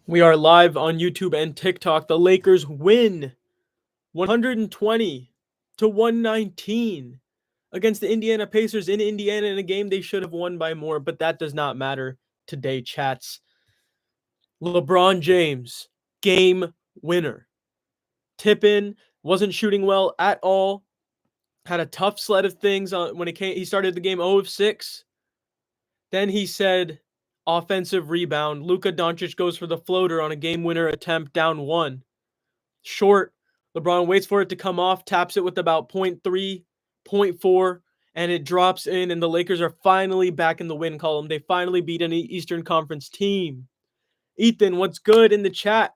We are live on YouTube and TikTok. The Lakers win 120 to 119 against the Indiana Pacers in Indiana in a game they should have won by more, but that does not matter today, chats. LeBron James, game winner. Tippin wasn't shooting well at all. Had a tough sled of things when it came. He started the game 0 of 6. Then he said offensive rebound. Luka Doncic goes for the floater on a game winner attempt down 1. Short. LeBron waits for it to come off, taps it with about 0.3, 0.4, and it drops in, and the Lakers are finally back in the win column. They finally beat an Eastern Conference team. Ethan, what's good in the chat?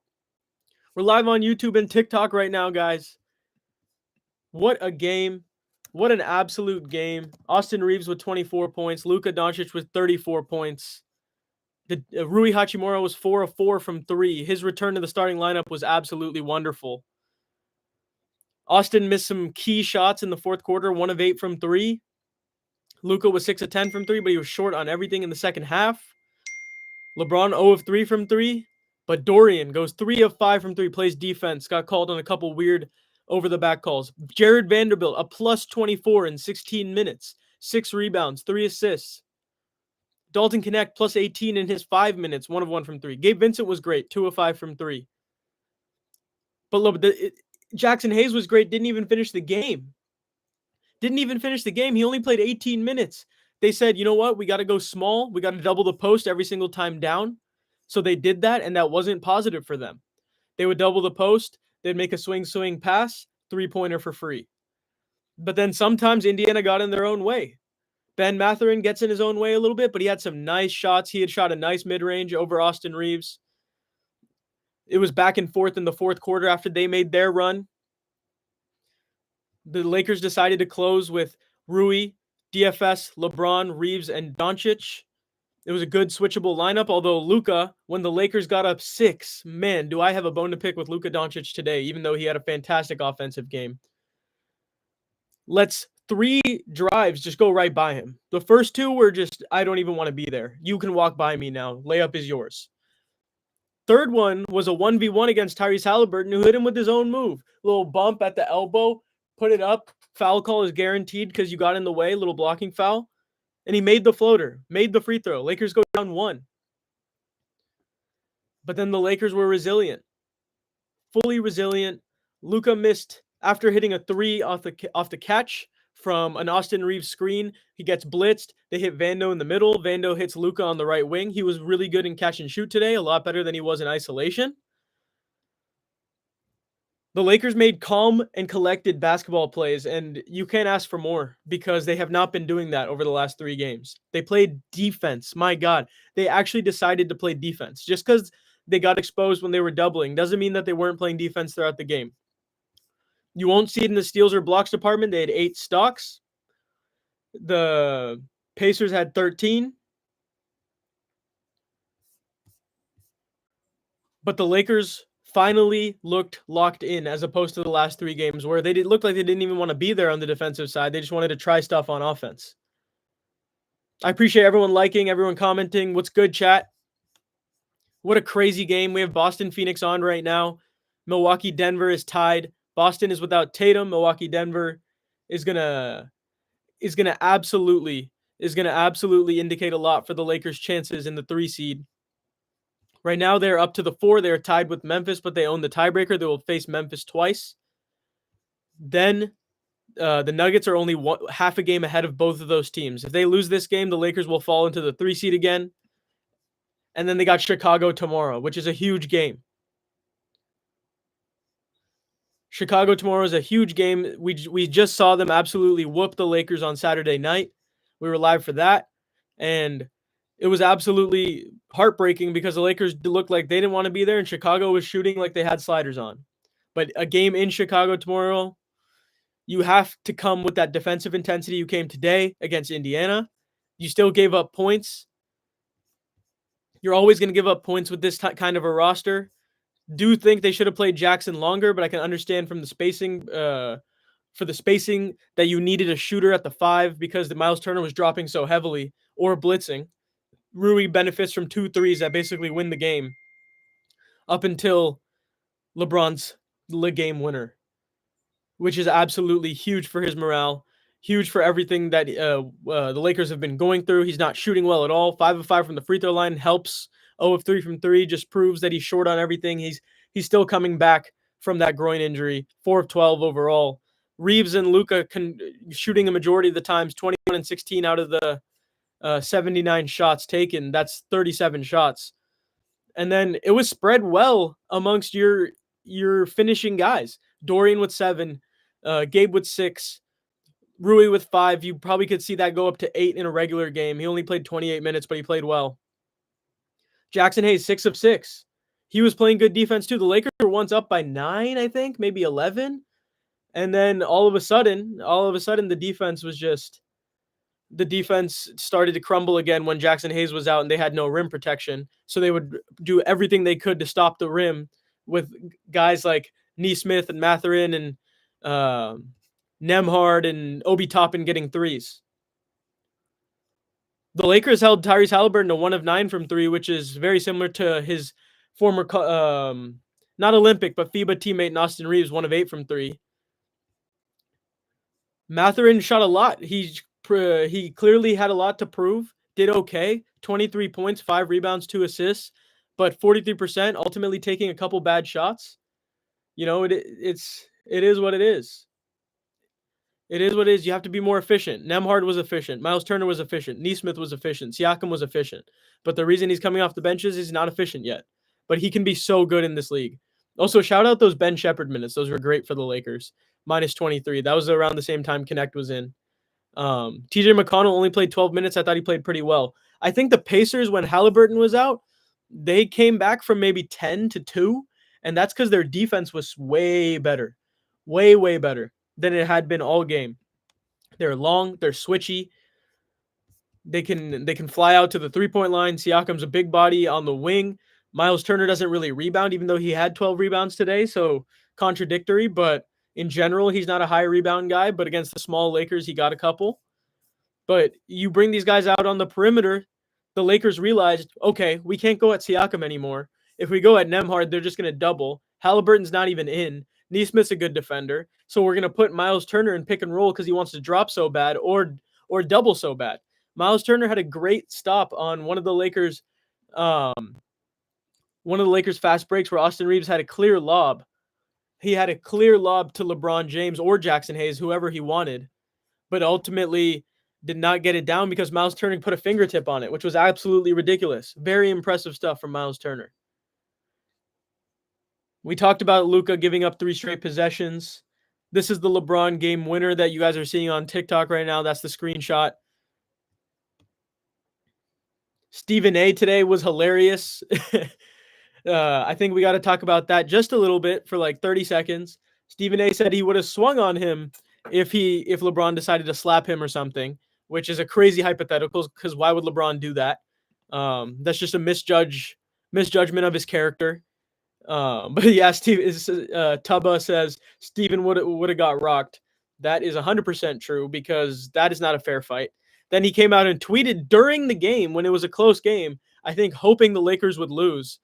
We're live on YouTube and TikTok right now, guys. What a game. What an absolute game. Austin Reeves with 24 points. Luka Doncic with 34 points. Rui Hachimura was 4 of 4 from 3. His return to the starting lineup was absolutely wonderful. Austin missed some key shots in the fourth quarter, 1 of 8 from 3. Luka was 6 of 10 from 3, but he was short on everything in the second half. LeBron 0 of 3 from 3, but Dorian goes 3 of 5 from 3, plays defense, got called on a couple weird over-the-back calls. Jared Vanderbilt, a plus 24 in 16 minutes, 6 rebounds, 3 assists. Dalton Knecht, plus 18 in his 5 minutes, 1 of 1 from 3. Gabe Vincent was great, 2 of 5 from 3. But look, Jackson Hayes was great, didn't even finish the game. He only played 18 minutes. They said, you know what? We got to go small. We got to double the post every single time down. So they did that, and that wasn't positive for them. They would double the post. They'd make a swing pass, 3-pointer for free. But then sometimes Indiana got in their own way. Ben Mathurin gets in his own way a little bit, but he had some nice shots. He had shot a nice mid-range over Austin Reeves. It was back and forth in the fourth quarter after they made their run. The Lakers decided to close with Rui, DFS, LeBron, Reeves, and Doncic. It was a good switchable lineup, although Luka, when the Lakers got up 6, man, do I have a bone to pick with Luka Doncic today, even though he had a fantastic offensive game. Let's 3 drives just go right by him. The first 2 were just, I don't even want to be there. You can walk by me now. Layup is yours. Third one was a 1v1 against Tyrese Halliburton, who hit him with his own move. Little bump at the elbow, put it up. Foul call is guaranteed because you got in the way, little blocking foul. And he made the floater, made the free throw. Lakers go down 1. But then the Lakers were resilient. Fully resilient. Luka missed after hitting a 3 off the catch from an Austin Reeves screen. He gets blitzed. They hit Vando in the middle. Vando hits Luka on the right wing. He was really good in catch and shoot today, a lot better than he was in isolation. The Lakers made calm and collected basketball plays, and you can't ask for more because they have not been doing that over the last 3 games. They played defense. My God, they actually decided to play defense. Just because they got exposed when they were doubling doesn't mean that they weren't playing defense throughout the game. You won't see it in the steals or blocks department. They had 8 stocks. The Pacers had 13. But the Lakers finally looked locked in as opposed to the last 3 games where they looked like they didn't even want to be there on the defensive side. They just wanted to try stuff on offense. I appreciate everyone liking, everyone commenting. What's good, chat? What a crazy game. We have Boston Phoenix on right now. Milwaukee Denver is tied. Boston is without Tatum. Milwaukee Denver is gonna absolutely indicate a lot for the Lakers' chances in the 3 seed. Right now, they're up to the 4. They're tied with Memphis, but they own the tiebreaker. They will face Memphis twice. Then the Nuggets are only half a game ahead of both of those teams. If they lose this game, the Lakers will fall into the 3 seed again. And then they got Chicago tomorrow, which is a huge game. Chicago tomorrow is a huge game. We just saw them absolutely whoop the Lakers on Saturday night. We were live for that. And it was absolutely heartbreaking because the Lakers looked like they didn't want to be there, and Chicago was shooting like they had sliders on. But a game in Chicago tomorrow, you have to come with that defensive intensity you came today against Indiana. You still gave up points. You're always going to give up points with this kind of a roster. Do think they should have played Jackson longer, but I can understand from the spacing, that you needed a shooter at the 5 because the Miles Turner was dropping so heavily or blitzing. Rui benefits from 2 threes that basically win the game. up until LeBron's game winner, which is absolutely huge for his morale, huge for everything that the Lakers have been going through. He's not shooting well at all. 5 of 5 from the free throw line helps. 0 of 3 from 3 just proves that he's short on everything. He's still coming back from that groin injury. 4 of 12 overall. Reeves and Luka shooting a majority of the times, 21 and 16 out of the 79 shots taken. That's 37 shots. And then it was spread well amongst your finishing guys. Dorian with 7, Gabe with 6, Rui with 5. You probably could see that go up to 8 in a regular game. He only played 28 minutes, but he played well. Jackson Hayes, 6 of 6. He was playing good defense too. The Lakers were once up by 9, I think, maybe 11. And then all of a sudden, the defense started to crumble again when Jackson Hayes was out and they had no rim protection. So they would do everything they could to stop the rim with guys like Nesmith and Mathurin and Nembhard and Obi Toppin getting threes. The Lakers held Tyrese Halliburton to 1 of 9 from 3, which is very similar to his former, not Olympic, but FIBA teammate Austin Reeves, 1 of 8 from 3. Mathurin shot a lot. He clearly had a lot to prove. Did okay. 23 points, 5 rebounds, 2 assists, but 43%, ultimately taking a couple bad shots. You know, it is what it is. It is what it is. You have to be more efficient. Nembhard was efficient. Miles Turner was efficient. Nesmith was efficient. Siakam was efficient. But the reason he's coming off the benches is he's not efficient yet. But he can be so good in this league. Also, shout out those Ben Shepherd minutes. Those were great for the Lakers. Minus 23. That was around the same time Connect was in. TJ McConnell only played 12 minutes. I thought he played pretty well. I think the Pacers, when Halliburton was out, they came back from maybe 10 to 2. And that's because their defense was way better. Way, way better than it had been all game. They're long. They're switchy. They can fly out to the 3-point line. Siakam's a big body on the wing. Miles Turner doesn't really rebound, even though he had 12 rebounds today. So contradictory, but in general, he's not a high rebound guy. But against the small Lakers, he got a couple. But you bring these guys out on the perimeter, the Lakers realized, okay, we can't go at Siakam anymore. If we go at Nembhard, they're just going to double. Halliburton's not even in. Nesmith's a good defender. So we're going to put Miles Turner in pick and roll because he wants to drop so bad or double so bad. Miles Turner had a great stop on one of the Lakers' fast breaks where Austin Reeves had a clear lob. He had a clear lob to LeBron James or Jackson Hayes, whoever he wanted, but ultimately did not get it down because Miles Turner put a fingertip on it, which was absolutely ridiculous. Very impressive stuff from Miles Turner. We talked about Luka giving up 3 straight possessions. This is the LeBron game winner that you guys are seeing on TikTok right now. That's the screenshot. Stephen A today was hilarious. I think we got to talk about that just a little bit for like 30 seconds. Stephen A said he would have swung on him if LeBron decided to slap him or something, which is a crazy hypothetical because why would LeBron do that? That's just a misjudgment of his character. But yeah, Tubba says Steven would have got rocked. That is 100% true because that is not a fair fight. Then he came out and tweeted during the game when it was a close game, I think hoping the Lakers would lose.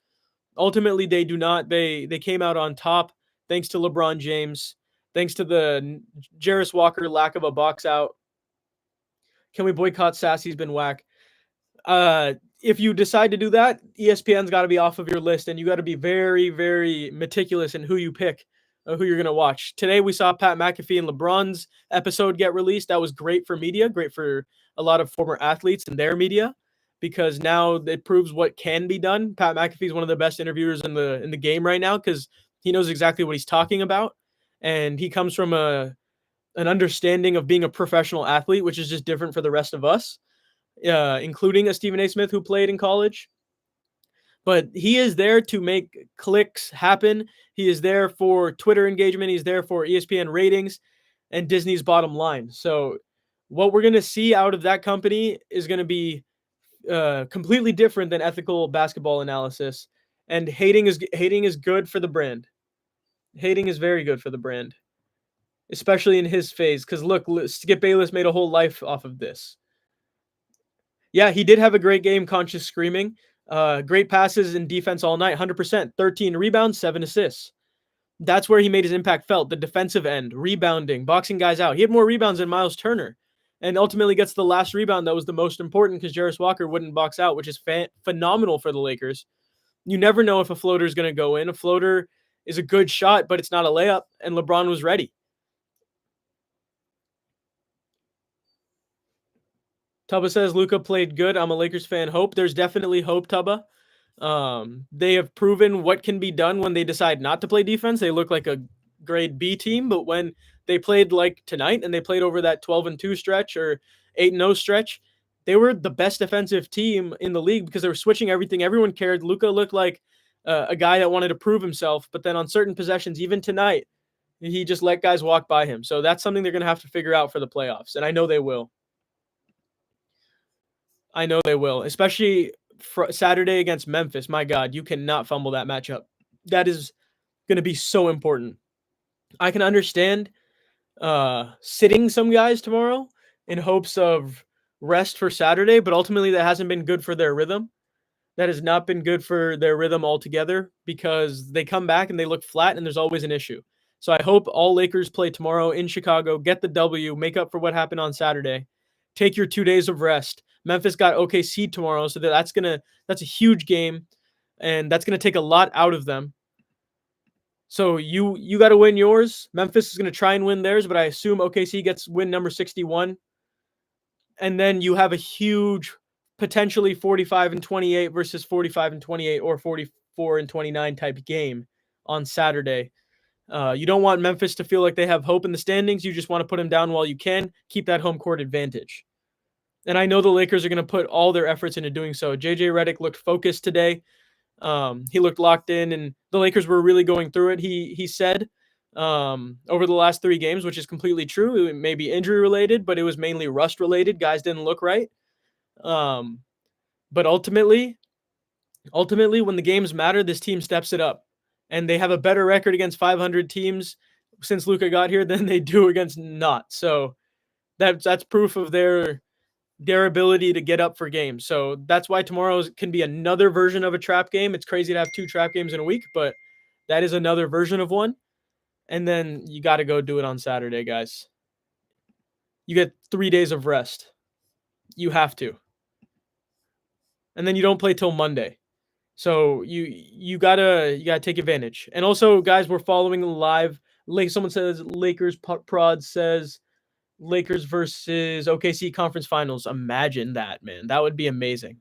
Ultimately, they do not. They came out on top thanks to LeBron James, thanks to the Jarris Walker lack of a box out. Can we boycott Sass? He's been whack. If you decide to do that, ESPN's got to be off of your list, and you got to be very, very meticulous in who you pick, who you're going to watch. Today, we saw Pat McAfee and LeBron's episode get released. That was great for media, great for a lot of former athletes and their media, because now it proves what can be done. Pat McAfee is one of the best interviewers in the game right now because he knows exactly what he's talking about, and he comes from an understanding of being a professional athlete, which is just different for the rest of us. Including a Stephen A. Smith who played in college. But he is there to make clicks happen. He is there for Twitter engagement. He's there for ESPN ratings and Disney's bottom line. So what we're going to see out of that company is going to be completely different than ethical basketball analysis. And hating is good for the brand. Hating is very good for the brand, especially in his phase. Because look, Skip Bayless made a whole life off of this. Yeah, he did have a great game, Conscious Screaming. Great passes and defense all night, 100%. 13 rebounds, 7 assists. That's where he made his impact felt. The defensive end, rebounding, boxing guys out. He had more rebounds than Miles Turner, and ultimately gets the last rebound that was the most important because Jarris Walker wouldn't box out, which is phenomenal for the Lakers. You never know if a floater is going to go in. A floater is a good shot, but it's not a layup, and LeBron was ready. Tubba says Luka played good. I'm a Lakers fan. Hope. There's definitely hope, Tubba. They have proven what can be done when they decide not to play defense. They look like a grade B team, but when they played like tonight and they played over that 12-2 stretch or 8-0 stretch, they were the best defensive team in the league because they were switching everything. Everyone cared. Luka looked like a guy that wanted to prove himself, but then on certain possessions, even tonight, he just let guys walk by him. So that's something they're going to have to figure out for the playoffs, and I know they will. Especially Saturday against Memphis. My God, you cannot fumble that matchup. That is going to be so important. I can understand sitting some guys tomorrow in hopes of rest for Saturday, but ultimately that hasn't been good for their rhythm. That has not been good for their rhythm altogether because they come back and they look flat and there's always an issue. So I hope all Lakers play tomorrow in Chicago, get the W, make up for what happened on Saturday. Take your 2 days of rest. Memphis got OKC tomorrow, so that's a huge game, and that's gonna take a lot out of them. So you got to win yours. Memphis is gonna try and win theirs, but I assume OKC gets win number 61, and then you have a huge, potentially 45-28 versus 45-28 or 44-29 type game on Saturday. You don't want Memphis to feel like they have hope in the standings. You just want to put them down while you can. Keep that home court advantage. And I know the Lakers are going to put all their efforts into doing so. JJ Redick looked focused today. He looked locked in, and the Lakers were really going through it. He said over the last 3 games, which is completely true. It may be injury related, but it was mainly rust related. Guys didn't look right. But ultimately, when the games matter, this team steps it up. And they have a better record against 500 teams since Luka got here than they do against not. So that's proof of their ability to get up for games. So that's why tomorrow can be another version of a trap game. It's crazy to have 2 trap games in a week, but that is another version of one. And then you got to go do it on Saturday, guys. You get 3 days of rest. You have to. And then you don't play till Monday. So you gotta take advantage. And also, guys, we're following live. Like someone says, Lakers prod says Lakers versus OKC conference finals. Imagine that, man. That would be amazing.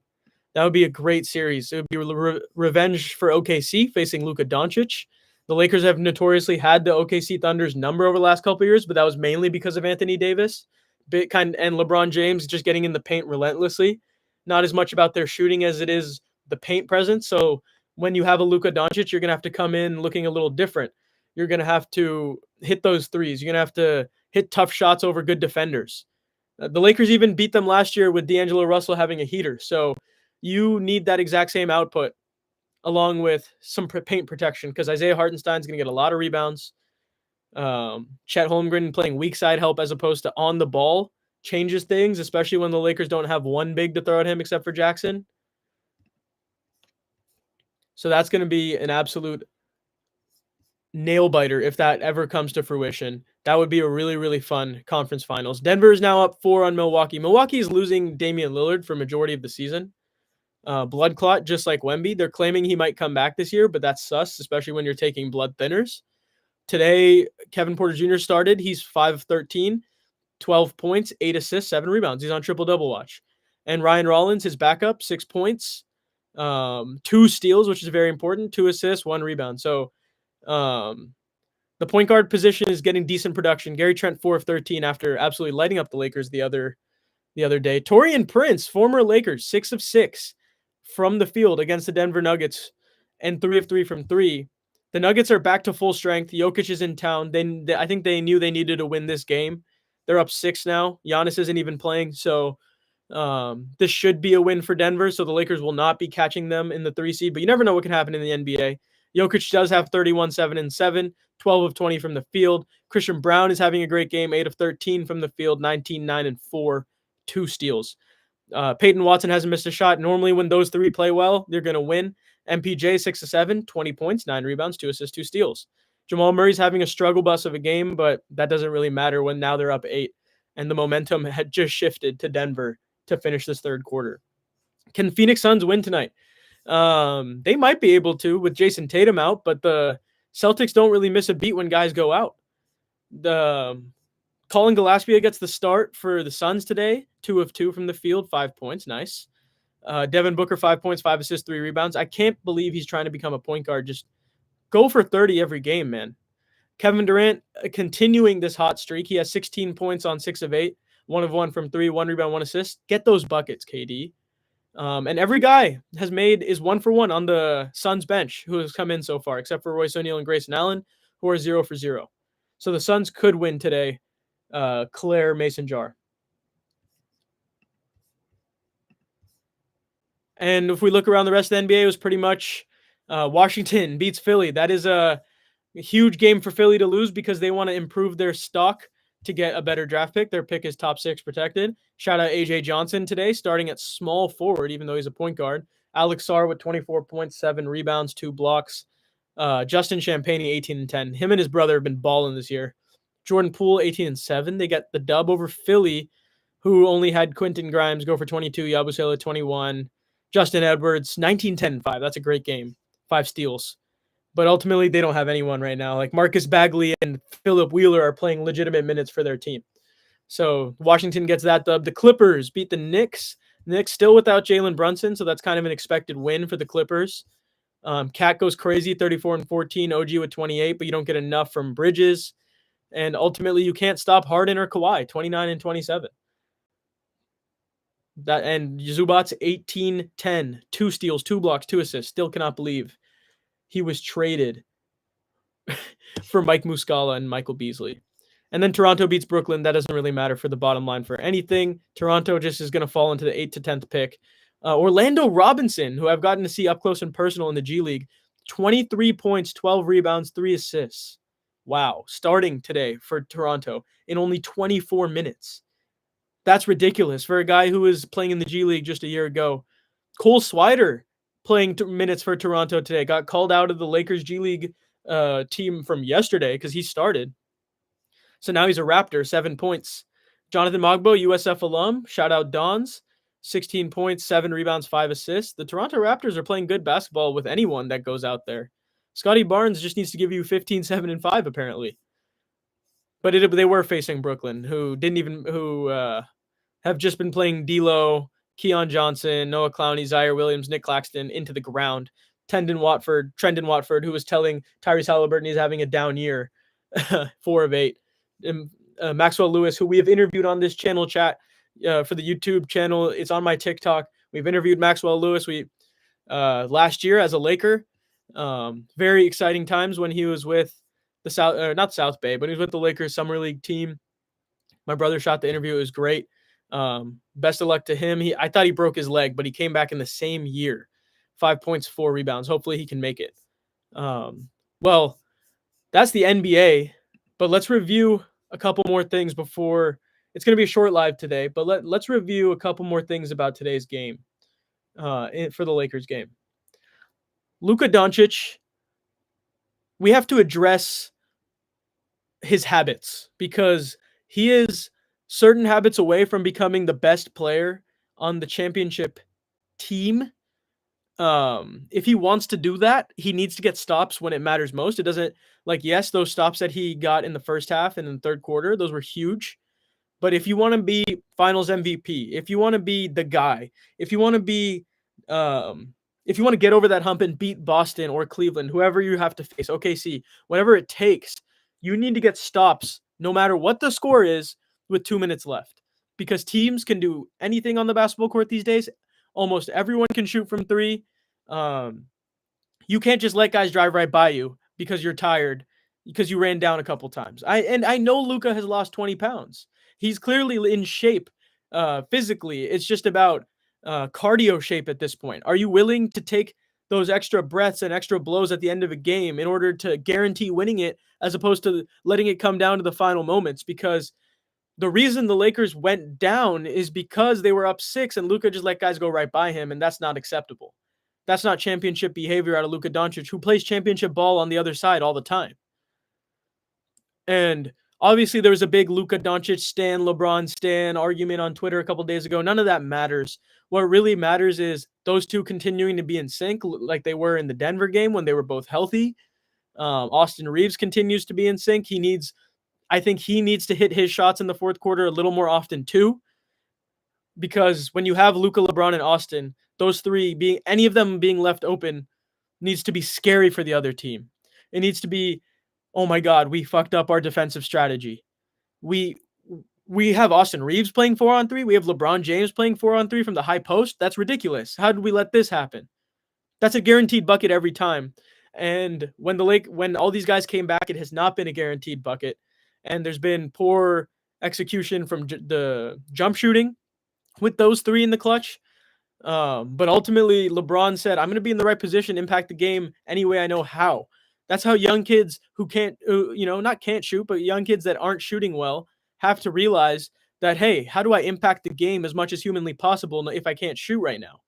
That would be a great series. It would be revenge for OKC facing Luka Doncic. The Lakers have notoriously had the OKC Thunder's number over the last couple of years, but that was mainly because of Anthony Davis and LeBron James just getting in the paint relentlessly. Not as much about their shooting as it is the paint presence. So when you have a Luka Doncic, you're going to have to come in looking a little different. You're going to have to hit those threes. You're going to have to hit tough shots over good defenders. The Lakers even beat them last year with D'Angelo Russell having a heater. So you need that exact same output along with some paint protection because Isaiah Hartenstein's going to get a lot of rebounds. Chet Holmgren playing weak side help as opposed to on the ball changes things, especially when the Lakers don't have one big to throw at him except for Jackson. So that's going to be an absolute nail biter if that ever comes to fruition. That would be a really, really fun conference finals. Denver is now up 4 on Milwaukee. Milwaukee is losing Damian Lillard for majority of the season. Blood clot, just like Wemby. They're claiming he might come back this year, but that's sus, especially when you're taking blood thinners. Today, Kevin Porter Jr. started. He's 5 of 13, 12 points, 8 assists, 7 rebounds. He's on triple-double watch. And Ryan Rollins, his backup, 6 points, 2 steals, which is very important, 2 assists, 1 rebound. So the point guard position is getting decent production. Gary Trent, 4 of 13 after absolutely lighting up the Lakers the other day. Taurean Prince, former Lakers, 6 of 6 from the field against the Denver Nuggets and 3 of 3 from 3. The Nuggets are back to full strength. Jokic is in town. I think they knew they needed to win this game. They're up 6 now. Giannis isn't even playing, so this should be a win for Denver, so the Lakers will not be catching them in the 3 seed, but you never know what can happen in the NBA. Jokic does have 31, 7 and 7, 12 of 20 from the field. Christian Brown is having a great game, 8 of 13 from the field, 19, 9 and 4, 2 steals. Peyton Watson hasn't missed a shot. Normally, when those three play well, they're going to win. MPJ, 6 of 7, 20 points, 9 rebounds, 2 assists, 2 steals. Jamal Murray's having a struggle bus of a game, but that doesn't really matter when now they're up 8. And the momentum had just shifted to Denver to finish this third quarter. Can Phoenix Suns win tonight? They might be able to with Jason Tatum out, but the Celtics don't really miss a beat when guys go out. Colin Gillespie gets the start for the Suns today. 2 of 2 from the field, 5 points. Nice. Devin Booker, 5 points, 5 assists, 3 rebounds. I can't believe he's trying to become a point guard. Just go for 30 every game, man. Kevin Durant continuing this hot streak. He has 16 points on 6 of 8. 1 of 1 from 3, 1 rebound, 1 assist. Get those buckets, KD. And every guy is 1 for 1 on the Suns bench who has come in so far, except for Royce O'Neal and Grayson Allen, who are 0 for 0. So the Suns could win today. Claire Mason Jar. And if we look around the rest of the NBA, it was pretty much Washington beats Philly. That is a huge game for Philly to lose because they want to improve their stock to get a better draft pick. Their pick is top 6 protected. Shout out AJ Johnson today, starting at small forward, even though he's a point guard. Alex Sarr with 24 points, 7 rebounds, 2 blocks. Justin Champagnie, 18 and 10. Him and his brother have been balling this year. Jordan Poole, 18 and 7. They get the dub over Philly, who only had Quentin Grimes go for 22, Yabusele 21, Justin Edwards, 19, 10, 5. That's a great game. 5 steals. But ultimately, they don't have anyone right now. Like Marcus Bagley and Philip Wheeler are playing legitimate minutes for their team. So Washington gets that dub. The Clippers beat the Knicks. Knicks still without Jalen Brunson, so that's kind of an expected win for the Clippers. Cat goes crazy, 34 and 14. OG with 28, but you don't get enough from Bridges. And ultimately, you can't stop Harden or Kawhi, 29 and 27. And Zubac's 18, 10, 2 steals, 2 blocks, 2 assists. Still cannot believe he was traded for Mike Muscala and Michael Beasley. And then Toronto beats Brooklyn. That doesn't really matter for the bottom line for anything. Toronto just is going to fall into the 8th to 10th pick. Orlando Robinson, who I've gotten to see up close and personal in the G League, 23 points, 12 rebounds, 3 assists. Wow. Starting today for Toronto in only 24 minutes. That's ridiculous for a guy who was playing in the G League just a year ago. Cole Swider playing minutes for Toronto today. Got called out of the Lakers G League team from yesterday because he started. So now he's a Raptor, 7 points. Jonathan Mogbo, USF alum. Shout out Dons. 16 points, 7 rebounds, 5 assists. The Toronto Raptors are playing good basketball with anyone that goes out there. Scotty Barnes just needs to give you 15, 7, and 5, apparently. But they were facing Brooklyn, who have just been playing D'Lo, Keon Johnson, Noah Clowney, Zaire Williams, Nick Claxton into the ground. Trendon Watford, who was telling Tyrese Halliburton he's having a down year, 4 of 8. And, Maxwell Lewis, who we have interviewed on this channel chat for the YouTube channel. It's on my TikTok. We've interviewed Maxwell Lewis last year as a Laker. Very exciting times when he was with the not South Bay, but he was with the Lakers Summer League team. My brother shot the interview. It was great. Best of luck to him. I thought he broke his leg, but he came back in the same year. 5 points, 4 rebounds. Hopefully he can make it. Well, that's the NBA, but let's review a couple more things before it's going to be a short live today, but let's review a couple more things about today's game for the Lakers game. Luka Doncic, we have to address his habits because he is certain habits away from becoming the best player on the championship team. If he wants to do that, he needs to get stops when it matters most. It doesn't yes, those stops that he got in the first half and in the third quarter, those were huge. But if you want to be finals MVP, if you want to be the guy, if you want to be, if you want to get over that hump and beat Boston or Cleveland, whoever you have to face, OKC, whatever it takes, you need to get stops no matter what the score is with 2 minutes left. Because teams can do anything on the basketball court these days. Almost everyone can shoot from 3. You can't just let guys drive right by you because you're tired, because you ran down a couple times. I know Luka has lost 20 pounds. He's clearly in shape physically. It's just about cardio shape at this point. Are you willing to take those extra breaths and extra blows at the end of a game in order to guarantee winning it, as opposed to letting it come down to the final moments? Because The reason the Lakers went down is because they were up 6 and Luka just let guys go right by him, and that's not acceptable. That's not championship behavior out of Luka Doncic, who plays championship ball on the other side all the time. And obviously, there was a big Luka Doncic stan, LeBron stan argument on Twitter a couple days ago. None of that matters. What really matters is those two continuing to be in sync, like they were in the Denver game when they were both healthy. Austin Reeves continues to be in sync. I think he needs to hit his shots in the fourth quarter a little more often too, because when you have Luka, LeBron, and Austin, those three being any of them being left open needs to be scary for the other team. It needs to be, oh my God, we fucked up our defensive strategy. We have Austin Reeves playing 4-on-3. We have LeBron James playing 4-on-3 from the high post. That's ridiculous. How did we let this happen? That's a guaranteed bucket every time. And when all these guys came back, it has not been a guaranteed bucket. And there's been poor execution from the jump shooting with those three in the clutch. But ultimately, LeBron said, I'm going to be in the right position, impact the game any way I know how. That's how young kids who not can't shoot, but young kids that aren't shooting well have to realize that, hey, how do I impact the game as much as humanly possible if I can't shoot right now?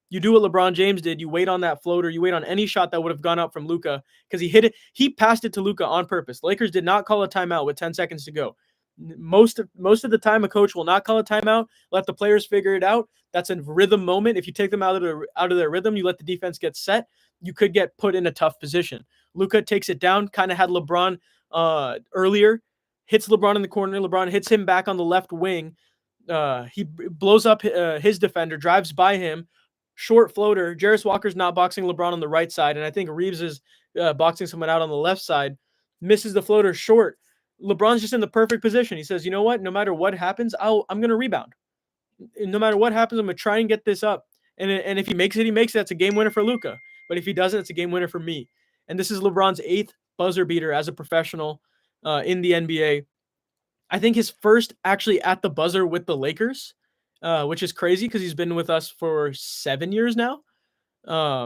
You do what LeBron James did. You wait on that floater. You wait on any shot that would have gone up from Luka because he hit it. He passed it to Luka on purpose. Lakers did not call a timeout with 10 seconds to go. Most of the time, a coach will not call a timeout. Let the players figure it out. That's a rhythm moment. If you take them out of their rhythm, you let the defense get set. You could get put in a tough position. Luka takes it down. Kind of had LeBron earlier. Hits LeBron in the corner. LeBron hits him back on the left wing. He blows up his defender. Drives by him. Short floater. Jarris Walker's not boxing LeBron on the right side, and I think Reeves is boxing someone out on the left side. Misses the floater short. LeBron's just in the perfect position. He says, you know what? No matter what happens, I'm going to rebound. No matter what happens, I'm going to try and get this up. And if he makes it, he makes it. That's a game winner for Luka. But if he doesn't, it's a game winner for me. And this is LeBron's 8th buzzer beater as a professional in the NBA. I think his first actually at the buzzer with the Lakers, which is crazy because he's been with us for 7 years now,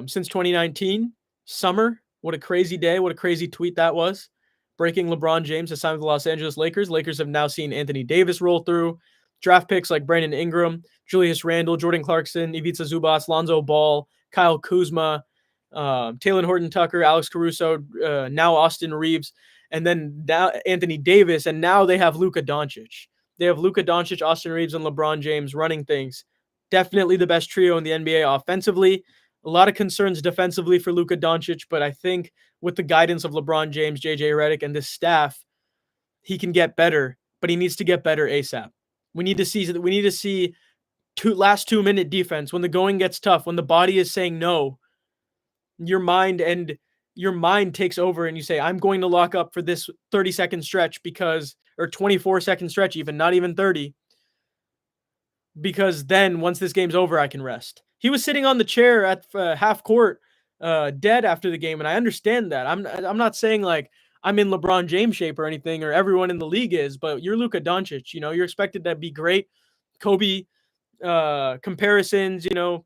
since 2019. Summer. What a crazy day. What a crazy tweet that was. Breaking LeBron James to sign with the Los Angeles Lakers. Lakers have now seen Anthony Davis roll through. Draft picks like Brandon Ingram, Julius Randle, Jordan Clarkson, Ivica Zubac, Lonzo Ball, Kyle Kuzma, Taylor Horton-Tucker, Alex Caruso, now Austin Reeves, and then now Anthony Davis, and now they have Luka Doncic. They have Luka Doncic, Austin Reeves, and LeBron James running things. Definitely the best trio in the NBA offensively. A lot of concerns defensively for Luka Doncic, but I think with the guidance of LeBron James, JJ Redick, and this staff, he can get better, but he needs to get better ASAP. We need to see last 2-minute defense when the going gets tough, when the body is saying no. Your mind takes over and you say, I'm going to lock up for this 30-second stretch or 24-second stretch even, not even 30. Because then once this game's over, I can rest. He was sitting on the chair at half court, dead after the game, and I understand that. I'm not saying like I'm in LeBron James shape or anything, or everyone in the league is, but you're Luka Doncic. You know, you're expected to be great. Kobe comparisons. You know,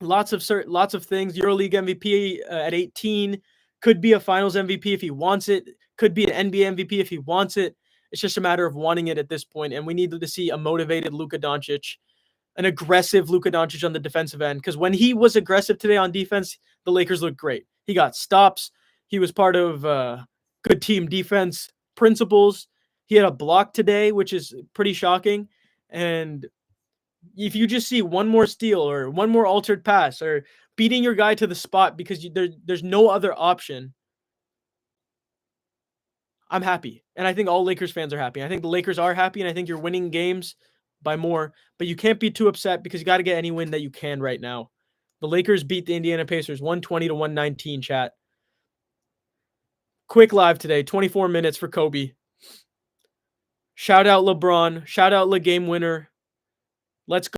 lots of things. EuroLeague MVP at 18, could be a Finals MVP if he wants it. Could be an NBA MVP if he wants it. It's just a matter of wanting it at this point, and we need to see a motivated Luka Doncic. An aggressive Luka Doncic on the defensive end. Because when he was aggressive today on defense, the Lakers looked great. He got stops. He was part of good team defense principles. He had a block today, which is pretty shocking. And if you just see one more steal or one more altered pass or beating your guy to the spot because there's no other option, I'm happy. And I think all Lakers fans are happy. I think the Lakers are happy, and I think you're winning games by more, but you can't be too upset because you got to get any win that you can right now. The Lakers beat the Indiana Pacers 120-119, chat. Quick live today, 24 minutes for Kobe. Shout out LeBron. Shout out LeGameWinner. Let's go.